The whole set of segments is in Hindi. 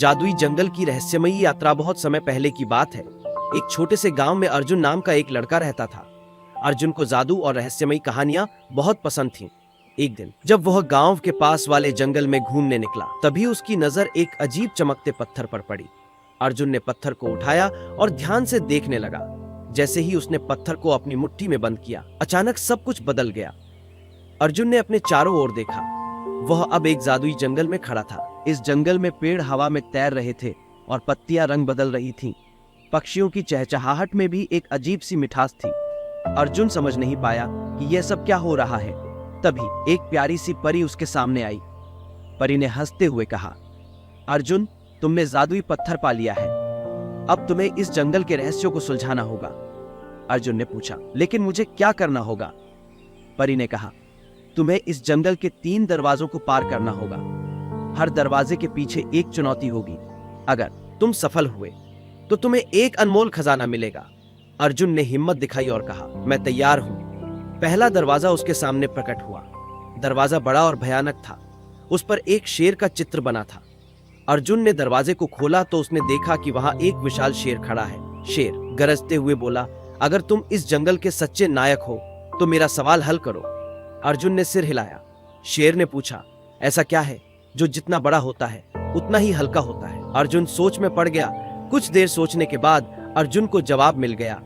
जादुई जंगल की रहस्यमयी यात्रा। बहुत समय पहले की बात है। एक छोटे से गांव में अर्जुन नाम का एक लड़का रहता था। अर्जुन को जादू और रहस्यमयी कहानियां बहुत पसंद थीं। एक दिन जब वह गांव के पास वाले जंगल में घूमने निकला, तभी उसकी नजर एक अजीब चमकते पत्थर पर पड़ी। अर्जुन ने पत्थर को उठाया और ध्यान से देखने लगा। जैसे ही उसने पत्थर को अपनी मुट्ठी में बंद किया, अचानक सब कुछ बदल गया। अर्जुन ने अपने चारों ओर देखा। वह अब एक जादुई जंगल में खड़ा था। इस जंगल में पेड़ हवा में तैर रहे थे और पत्तियां रंग बदल रही थीं। पक्षियों की चहचहाहट में भी एक अजीब सी मिठास थी। अर्जुन समझ नहीं पाया कि यह सब क्या हो रहा है। तभी एक प्यारी सी परी उसके सामने आई। परी ने हंसते हुए कहा, अर्जुन, तुमने जादुई पत्थर पा लिया है। अब तुम्हें इस जंगल के रहस्यों को सुलझाना होगा। अर्जुन ने पूछा, लेकिन मुझे क्या करना होगा? परी ने कहा, तुम्हें इस जंगल के 3 दरवाजों को पार करना होगा। हर दरवाजे के पीछे एक चुनौती होगी। अगर तुम सफल हुए तो तुम्हें एक अनमोल खजाना मिलेगा। अर्जुन ने हिम्मत दिखाई और कहा, मैं तैयार हूं। पहला दरवाजा उसके सामने प्रकट हुआ। दरवाजा बड़ा और भयानक था। उस पर एक शेर का चित्र बना था। अर्जुन ने दरवाजे को खोला तो उसने देखा कि वहां एक विशाल शेर खड़ा है। शेर गरजते हुए बोला, अगर तुम इस जंगल के सच्चे नायक हो तो मेरा सवाल हल करो। अर्जुन ने सिर हिलाया। शेर ने पूछा, ऐसा क्या है जो जितना बड़ा होता है उतना ही हल्का होता है? अर्जुन सोच में पड़ गया। कुछ देर सोचने के बाद अर्जुन को जवाब मिल गया।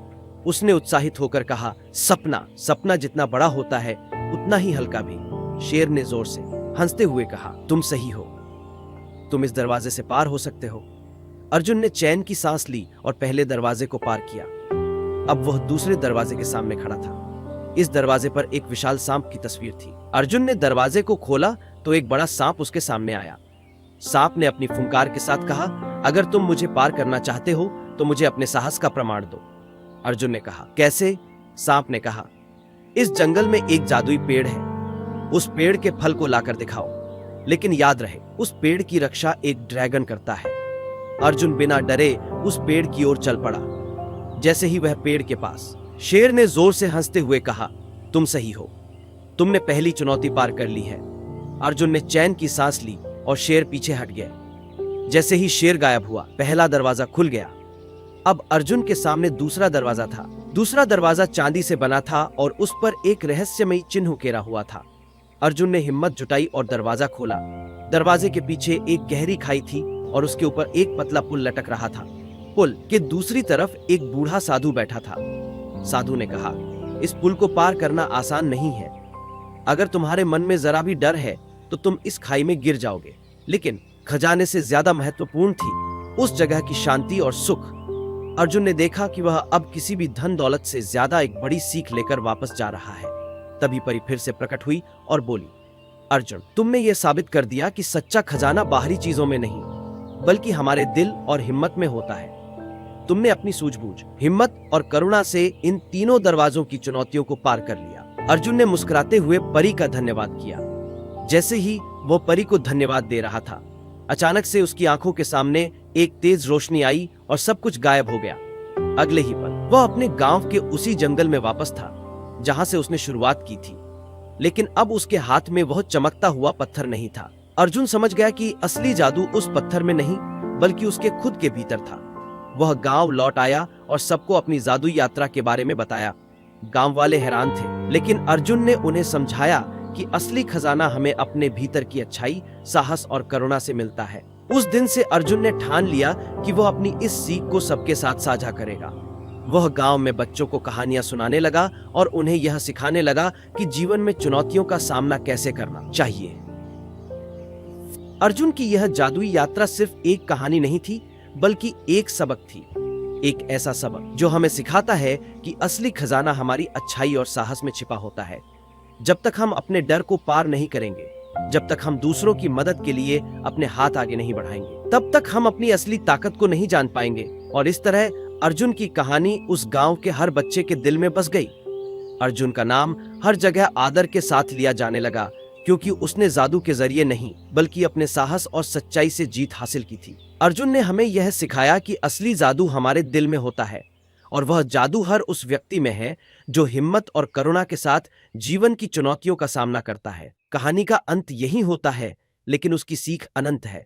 उसने उत्साहित होकर कहा, सपना। सपना जितना बड़ा होता है उतना ही हल्का भी। शेर ने जोर से हंसते हुए कहा, तुम सही हो। तुम इस दरवाजे से पार हो सकते हो। अर्जुन ने चैन की सांस ली और पहले दरवाजे को पार किया। अब वह दूसरे दरवाजे के सामने खड़ा था। इस दरवाजे पर एक विशाल सांप की तस्वीर थी। अर्जुन ने दरवाजे को खोला तो एक बड़ा सांप उसके सामने आया। सांप ने अपनी फुंकार के साथ कहा, अगर तुम मुझे पार करना चाहते हो तो मुझे अपने साहस का प्रमाण दो। अर्जुन ने कहा, कैसे? सांप ने कहा, इस जंगल में एक जादुई पेड़ है। उस पेड़ के फल को लाकर दिखाओ, लेकिन याद रहे उस पेड़ की रक्षा एक ड्रैगन करता है। अर्जुन बिना डरे उस पेड़ की ओर चल पड़ा। जैसे ही वह पेड़ के पास, शेर ने जोर से हंसते हुए कहा, तुम सही हो। तुमने पहली चुनौती पार कर ली है। अर्जुन ने चैन की सांस ली और शेर पीछे हट गया। जैसे ही शेर गायब हुआ, पहला दरवाजा खुल गया। अब अर्जुन के सामने दूसरा दरवाजा था। दूसरा दरवाजा चांदी से बना था और उस पर एक रहस्यमयी चिन्ह उकेरा हुआ था। अर्जुन ने हिम्मत जुटाई और दरवाजा खोला। दरवाजे के पीछे एक गहरी खाई थी और उसके ऊपर एक पतला पुल लटक रहा था। पुल के दूसरी तरफ एक बूढ़ा साधु बैठा था। साधु ने कहा, इस पुल को पार करना आसान नहीं है। अगर तुम्हारे मन में जरा भी डर है तो तुम इस खाई में गिर जाओगे। लेकिन खजाने से ज्यादा महत्वपूर्ण थी उस जगह की शांति और सुख। अर्जुन ने देखा कि वह अब किसी भी धन दौलत से ज्यादा एक बड़ी सीख लेकर वापस जा रहा है। तभी परी फिर से प्रकट हुई और बोली, अर्जुन, तुमने ये साबित कर दिया कि सच्चा खजाना बाहरी चीजों में नहीं बल्कि हमारे दिल और हिम्मत में होता है। तुमने अपनी सूझबूझ, हिम्मत और करुणा से इन तीनों दरवाजों की चुनौतियों को पार कर लिया। अर्जुन ने मुस्कुराते हुए परी का धन्यवाद किया। जैसे ही वो परी को धन्यवाद दे रहा था, अचानक से उसकी आंखों के सामने एक तेज रोशनी आई और सब कुछ गायब हो गया। अगले ही पल वह अपने गांव के उसी जंगल में वापस था जहां से उसने शुरुआत की थी। लेकिन अब उसके हाथ में वह चमकता हुआ पत्थर नहीं था। अर्जुन समझ गया कि असली जादू उस पत्थर में नहीं बल्कि उसके खुद के भीतर था। वह गांव लौट आया और सबको अपनी जादुई यात्रा के बारे में बताया। गांव वाले हैरान थे, लेकिन अर्जुन ने उन्हें समझाया कि असली खजाना हमें अपने भीतर की अच्छाई, साहस और करुणा से मिलता है। उस दिन से अर्जुन ने ठान लिया कि वह अपनी इस सीख को सबके साथ साझा करेगा। वह गांव में बच्चों को कहानियां सुनाने लगा और उन्हें यह सिखाने लगा कि जीवन में चुनौतियों का सामना कैसे करना चाहिए। अर्जुन की यह जादुई यात्रा सिर्फ एक कहानी नहीं थी बल्कि एक सबक थी। एक ऐसा सबक जो हमें सिखाता है कि असली खजाना हमारी अच्छाई और साहस में छिपा होता है। जब तक हम अपने डर को पार नहीं करेंगे, जब तक हम दूसरों की मदद के लिए अपने हाथ आगे नहीं बढ़ाएंगे, तब तक हम अपनी असली ताकत को नहीं जान पाएंगे। और इस तरह अर्जुन की कहानी उस गांव के हर बच्चे के दिल में बस गई। अर्जुन का नाम हर जगह आदर के साथ लिया जाने लगा, क्योंकि उसने जादू के जरिए नहीं बल्कि अपने साहस और सच्चाई से जीत हासिल की थी। अर्जुन ने हमें यह सिखाया कि असली जादू हमारे दिल में होता है और वह जादू हर उस व्यक्ति में है जो हिम्मत और करुणा के साथ जीवन की चुनौतियों का सामना करता है। कहानी का अंत यही होता है, लेकिन उसकी सीख अनंत है।